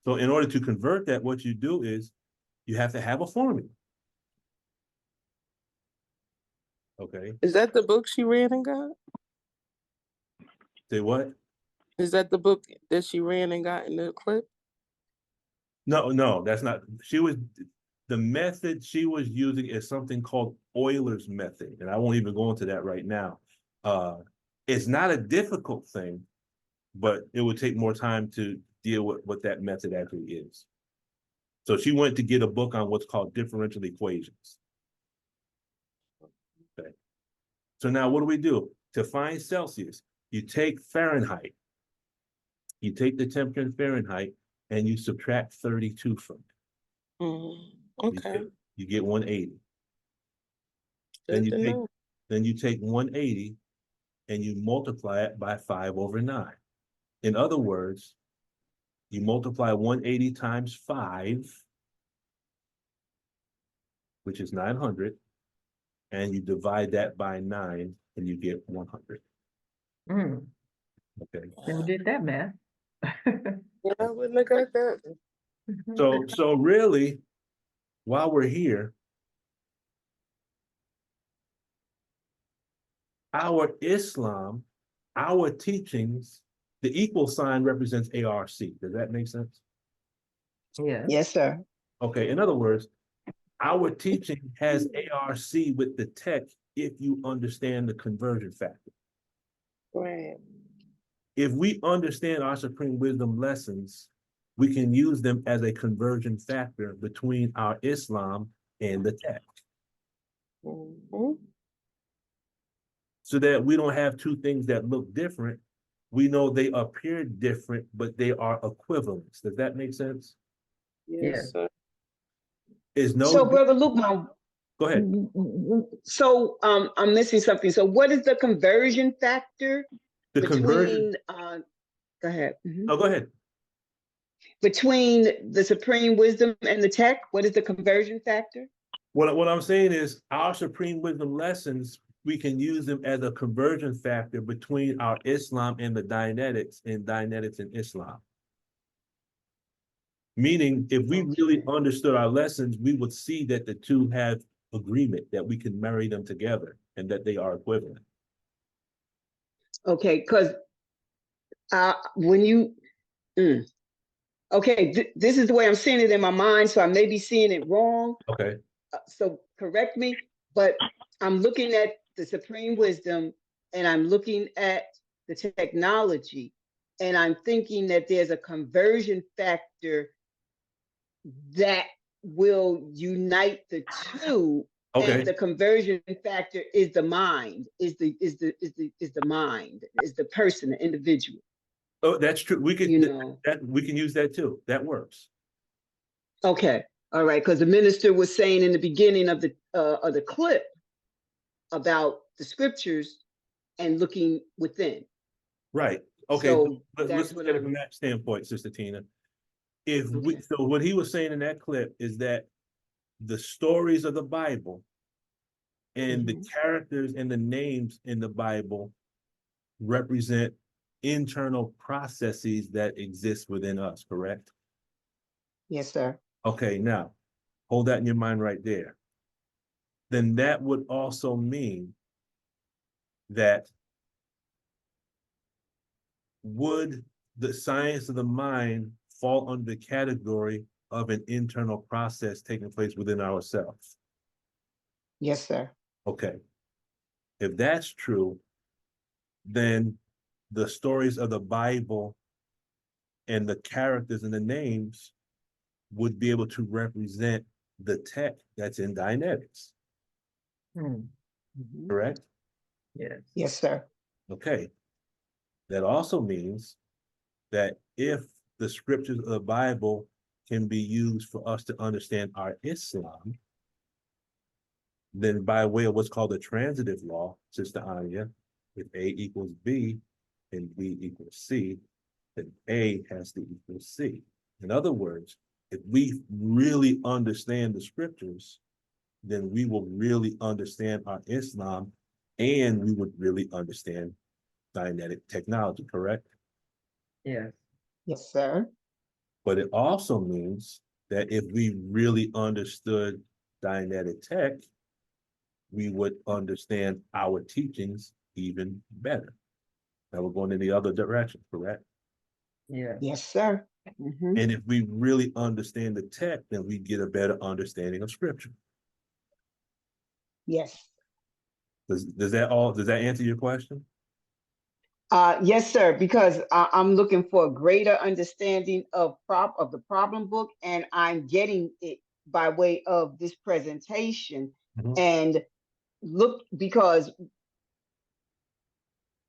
So in order to convert that, what you do is you have to have a formula. Okay. Is that the book she read and got? Say what? Is that the book that she ran and got in the clip? No, that's not. The method she was using is something called Euler's method. And I won't even go into that right now. It's not a difficult thing, but it would take more time to deal with what that method actually is. So she went to get a book on what's called differential equations. Okay. So now what do we do? To find Celsius, you take Fahrenheit, you take the temperature in Fahrenheit, and you subtract 32 from it. Okay. You get 180. Good to know. Then you take 180 and you multiply it by 5/9. In other words, you multiply 180 times 5, which is 900, and you divide that by 9 and you get 100. Mm, Okay. Never did that math. Yeah, I wouldn't have got that. So really, while we're here, our Islam, our teachings, the equal sign represents ARC. Does that make sense? Yeah. Yes, sir. Okay, in other words, our teaching has ARC with the tech if you understand the conversion factor. Right. If we understand our supreme wisdom lessons, we can use them as a conversion factor between our Islam and the tech. Mhm. So that we don't have two things that look different. We know they appear different, but they are equivalents. Does that make sense? Yes, Yeah. sir. It's no So, Brother Luke, Go ahead. So I'm missing something. So what is the conversion factor The conversion, between go ahead. oh, go ahead. Between the supreme wisdom and the tech? What is the conversion factor? What I'm saying is our supreme wisdom lessons, we can use them as a conversion factor between our Islam and the Dianetics and Dianetics and Islam. Meaning, if we really Okay. understood our lessons, we would see that the two have agreement, that we can marry them together and that they are equivalent. Okay, because when you, okay, this is the way I'm seeing it in my mind, so I may be seeing it wrong. Okay. So correct me, but I'm looking at the supreme wisdom and I'm looking at the technology, and I'm thinking that there's a conversion factor that will unite the two. Okay. And the conversion factor is the mind, is the mind, is the person, the individual. Oh, that's true. We can, You know. that we can use that too. That works. Okay, all right, because the minister was saying in the beginning of the clip about the scriptures and looking within. Right. Okay. So let's that's look what at it I'm. from that standpoint, Sister Tina. If we, Okay. so what he was saying in that clip is that the stories of the Bible and the characters and the names in the Bible represent internal processes that exist within us, correct? Yes, sir. Okay, now hold that in your mind right there. Then that would also mean that would the science of the mind fall under the category of an internal process taking place within ourselves? Yes, sir. Okay. If that's true, then the stories of the Bible and the characters and the names would be able to represent the tech that's in Dianetics, correct? Yes. Yes, sir. Okay. That also means that if the scriptures of the Bible can be used for us to understand our Islam, then by way of what's called the transitive law, Sister Anya, if A equals B and B equals C, then A has to equal C. In other words, if we really understand the scriptures, then we will really understand our Islam and we would really understand Dianetic technology, correct? Yes. Yes, sir. But it also means that if we really understood Dianetic tech, we would understand our teachings even better. Now we're going in the other direction, correct? Yes. Yes, sir. And if we really understand the tech, then we get a better understanding of scripture. Yes. Does that answer your question? Yes, sir, because I'm looking for a greater understanding of the problem book, and I'm getting it by way of this presentation. And look, because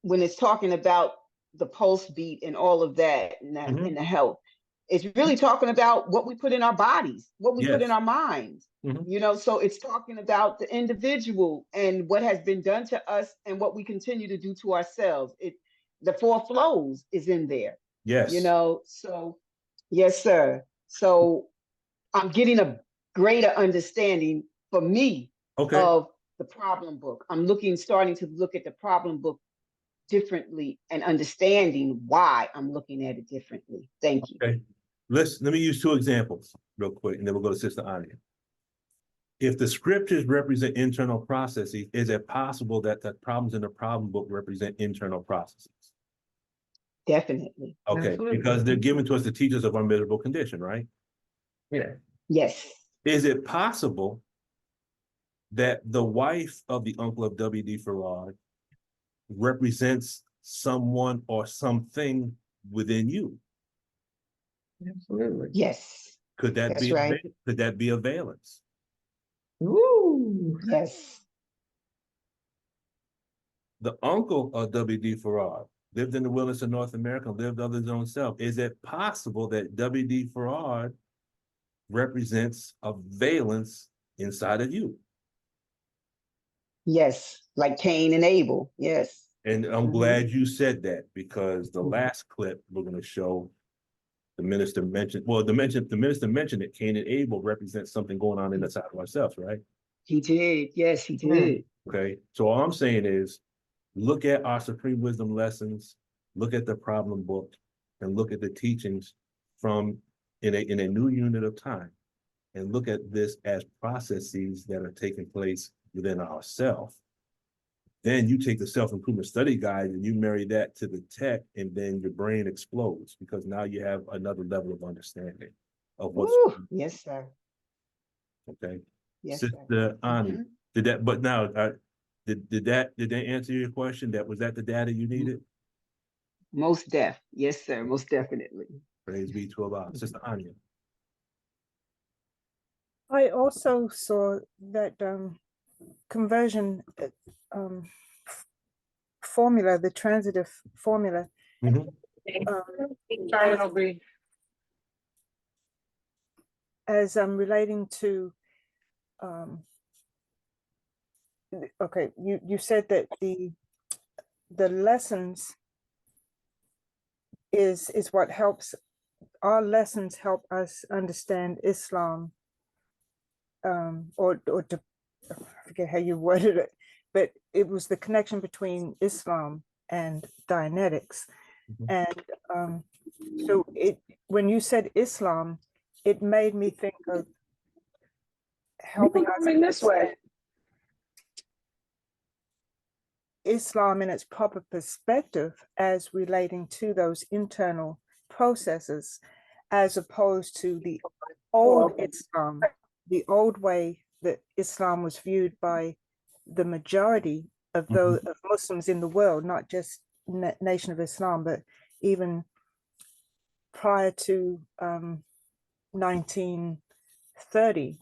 when it's talking about the pulse beat and all of that, in the health, it's really talking about what we put in our bodies, what we put in our minds. You know, so it's talking about the individual and what has been done to us and what we continue to do to ourselves. The four flows is in there. Yes. You know, so yes, sir. So I'm getting a greater understanding for me of the problem book. I'm starting to look at the problem book differently and understanding why I'm looking at it differently. Thank you. Okay. Let me use two examples real quick, and then we'll go to Sister Anya. If the scriptures represent internal processes, is it possible that the problems in the problem book represent internal processes? Definitely. Okay, Absolutely. because they're given to us to teach us of our miserable condition, right? Yeah. Yes. Is it possible that the wife of the uncle of W.D. Farad represents someone or something within you? Absolutely. Yes. Could that That's be right. could that be a valence? Ooh. Yes. The uncle of W.D. Farad lived in the wilderness of North America, lived of his own self. Is it possible that W.D. Farad represents a valence inside of you? Yes, like Cain and Abel. Yes. And I'm Mhm. glad you said that, because the Mhm. last clip we're going to show, the minister mentioned, well, the minister mentioned that Cain and Abel represent something going on inside of ourselves, right? He did. Yes, he did. Okay. So all I'm saying is, look at our Supreme Wisdom lessons, look at the problem book, and look at the teachings from in a new unit of time, and look at this as processes that are taking place within ourselves. Then you take the self-improvement study guide and you marry that to the tech, and then your brain explodes, because now you have another level of understanding of what's Woo. Yes, sir. okay. Yes, sir. Sister Ani, Mhm. did that? But now, did that answer your question? Was that the data you needed? Most deaf. Yes, sir. Most definitely. Praise be to Allah. Sister Anya. I also saw that conversion formula, the transitive formula, Mhm. as relating to okay, you said that the lessons is what helps. Our lessons help us understand Islam, or to, I forget how you worded it, but it was the connection between Islam and Dianetics. Mhm. And so when you said Islam, it made me think of helping us this way. Islam in its proper perspective as relating to those internal processes, as opposed to the old Islam, the old way that Islam was viewed by the majority of those of Muslims in the world, not just Nation of Islam, but even prior to 1930,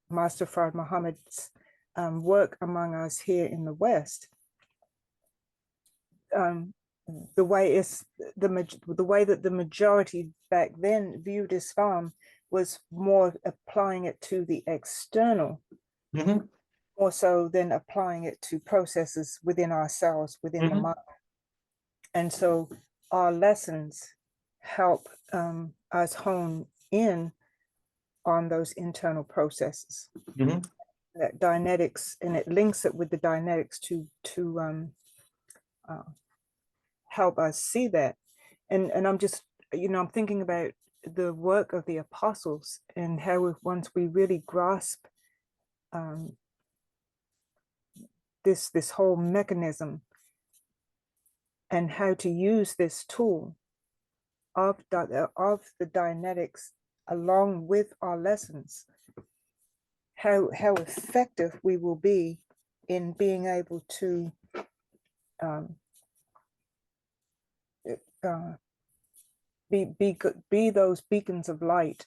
Master Fard Muhammad's work among us here in the West. The way that the majority back then viewed Islam was more applying it to the external, more so than applying it to processes within ourselves, within the mind. And so our lessons help us hone in on those internal processes. That Dianetics, and it links it with the Dianetics to help us see that. And I'm just, I'm thinking about the work of the apostles, and how once we really grasp this whole mechanism, and how to use this tool of the Dianetics along with our lessons, how effective we will be in being able to be those beacons of light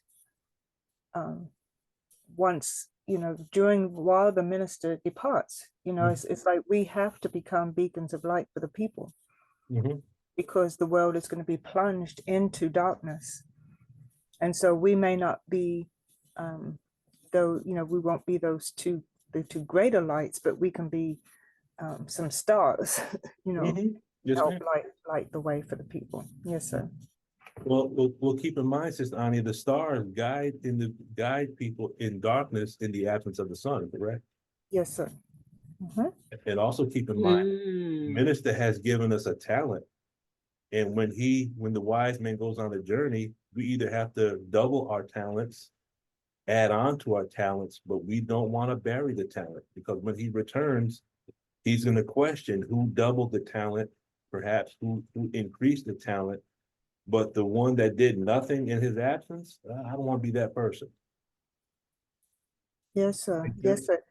once, while the minister departs. It's like we have to become beacons of light for the people, because the world is going to be plunged into darkness. And so we may not be we won't be the two greater lights, but we can be some stars, Yes, help ma'am. light the way for the people. Yes, sir. Well, we'll keep in mind, Sister Anya, the stars guide people in darkness in the absence of the sun, correct? Yes, sir. And also keep in mind, minister has given us a talent. And when the wise man goes on a journey, we either have to double our talents, add on to our talents, but we don't want to bury the talent, because when he returns, he's going to question who doubled the talent, perhaps who increased the talent. But the one that did nothing in his absence, I don't want to be that person. Yes, sir. Yes, sir.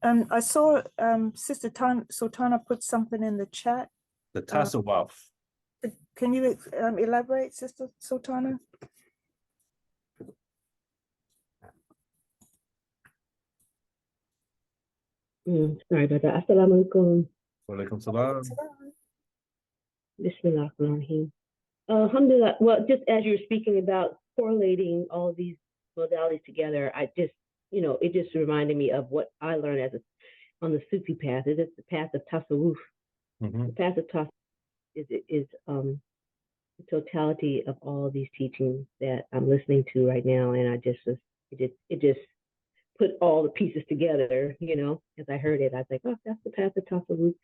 I saw Sister Sultana put something in the chat. The tasawwuf. Can you elaborate, Sister Sultana? Sorry about that. Assalamu alaikum. Walaikum salam. Bismillahirrahmanirrahim. Alhamdulillah. Well, just as you were speaking about correlating all these modalities together, I just, it just reminded me of what I learned on the Sufi path. It is the path of Tasawwuf. Mhm. The path of Tasawwuf is the totality of all these teachings that I'm listening to right now, and it just put all the pieces together, as I heard it. I was like, oh, that's the path of Tasawwuf.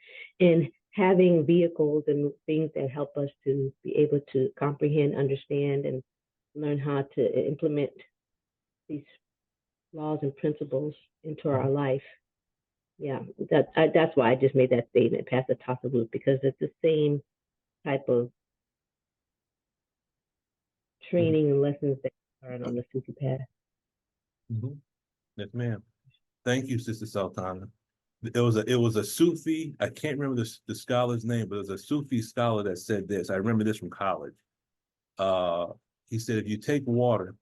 And having vehicles and things that help us to be able to comprehend, understand, and learn how to implement these laws and principles into our life. Yeah, that's why I just made that statement, path of Tasawwuf, because it's the same type of training and lessons that are on the Sufi path. Mhm. Yes, ma'am. Thank you, Sister Sultana. It was a Sufi, I can't remember the scholar's name, but it was a Sufi scholar that said this. I remember this from college. He said, if you take water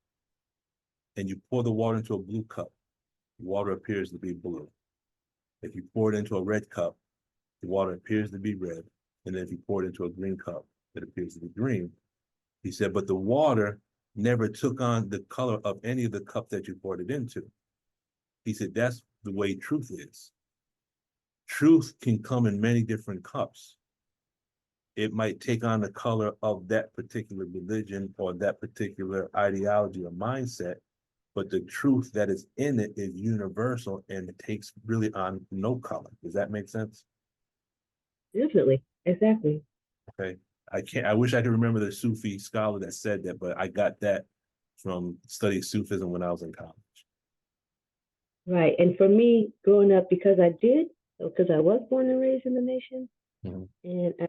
and you pour the water into a blue cup, the water appears to be blue. If you pour it into a red cup, the water appears to be red. And then if you pour it into a green cup, it appears to be green. He said, but the water never took on the color of any of the cup that you poured it into. He said, that's the way truth is. Truth can come in many different cups. It might take on the color of that particular religion or that particular ideology or mindset, but the truth that is in it is universal and it takes really on no color. Does that make sense? Definitely, exactly. Okay. I wish I could remember the Sufi scholar that said that, but I got that from studying Sufism when I was in college. Right. And for me, growing up, because I was born and raised in the nation, Mhm. and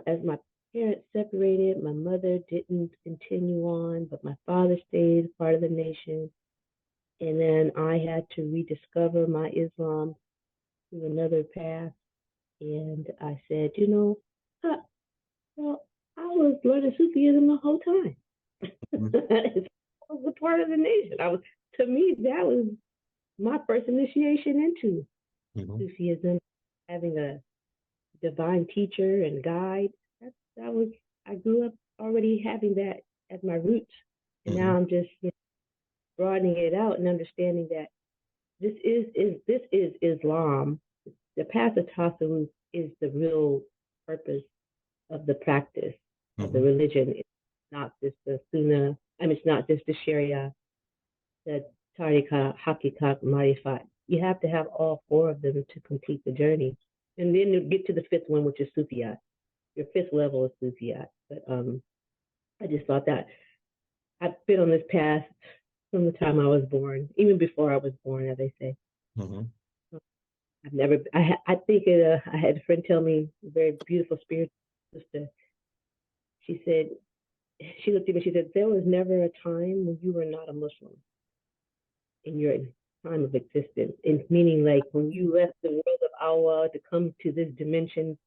as my parents separated, my mother didn't continue on, but my father stayed part of the nation. And then I had to rediscover my Islam through another path. And I said, well, I was learning Sufism the whole time. I was a part of the nation. To me, that was my first initiation into Sufism, having a divine teacher and guide. I grew up already having that as my roots. And now I'm just broadening it out and understanding that this is Islam. The path of Tasawwuf is the real purpose of the practice of the religion. It's not just the Sunnah. It's not just the Sharia, the Tariqah, Hakikat, Marifat. You have to have all four of them to complete the journey. And then you get to the fifth one, which is Sufiyat. Your fifth level is Sufiyat. But I just thought that I've been on this path from the time I was born, even before I was born, as they say. I think I had a friend tell me, a very beautiful spiritual sister. She looked at me, she said, there was never a time when you were not a Muslim in your time of existence. And meaning, like, when you left the world of Allah to come to this dimension,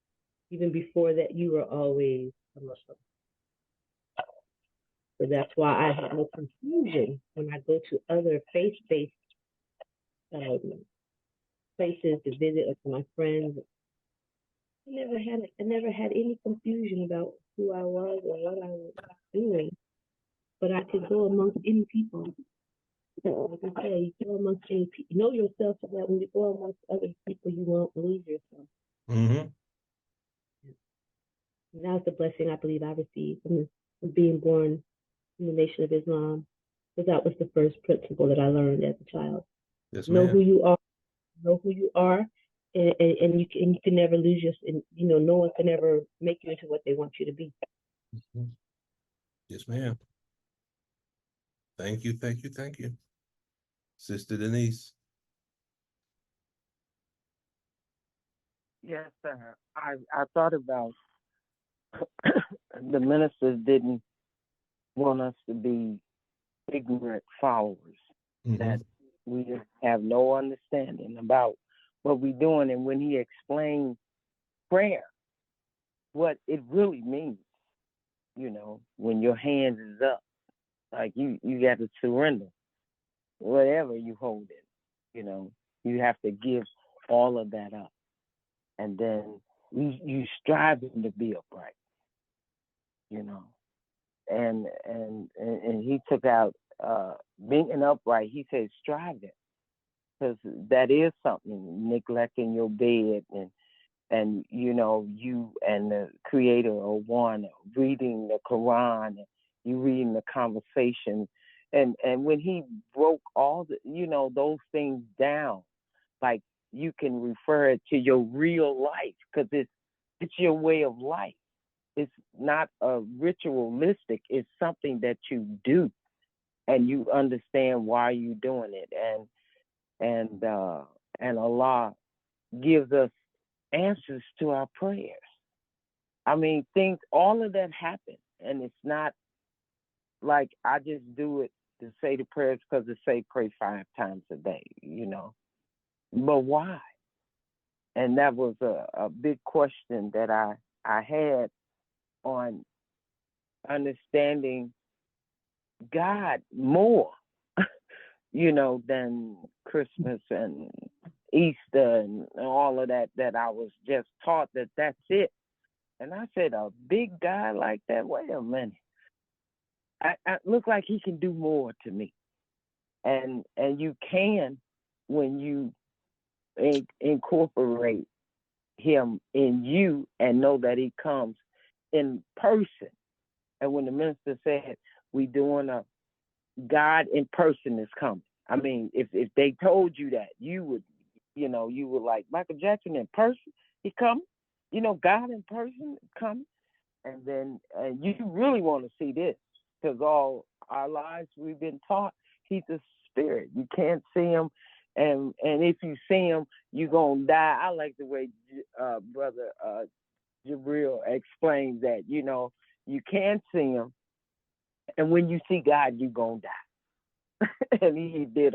even before that, you were always a Muslim. So that's why I have no confusion when I go to other faith-based places to visit with my friends. I never had any confusion about who I was or what I was doing. But I could go amongst any people. Like I say, you go amongst any people. Know yourself so that when you go amongst other people, you won't lose yourself. And that was the blessing I believe I received from being born in the Nation of Islam. Because that was the first principle that I learned as a child. Yes, know ma'am. who you are. Know who you are. And you can never lose yourself. And no one can ever make you into what they want you to be. Yes, ma'am. Thank you. Sister Denise. Yes, sir. I thought about the ministers didn't want us to be ignorant followers, that we have no understanding about what we're doing. And when he explained prayer, what it really means, when your hands is up, like you got to surrender whatever you hold it, you have to give all of that up. And then you striving to be upright, and he took out being upright. He said striving, because that is something, neglecting your bed, and you know, you and the Creator are one, reading the Quran, and you reading the conversation, and when he broke all the, you know, those things down, like you can refer it to your real life, because it's your way of life. It's not a ritualistic. It's something that you do, and you understand why you're doing it, and Allah gives us answers to our prayers. I mean, all of that happens, and it's not like I just do it to say the prayers because it say pray 5 times a day, you know. But why? And that was a big question that I had on understanding God more, you know, than Christmas and Easter and all of that I was just taught that's it. And I said, a big guy like that, wait a minute. I look like he can do more to me. And you can when you incorporate him in you and know that he comes in person. And when the minister said, we doing a God in person is coming. I mean, if they told you that, you would, you know, you would like Michael Jackson in person, he coming, you know, God in person coming. And then you really want to see this, because all our lives we've been taught he's a spirit. You can't see him. And if you see him, you're going to die. I like the way Brother Jabril explains that, you know, you can't see him. And when you see God, you're going to die. And he did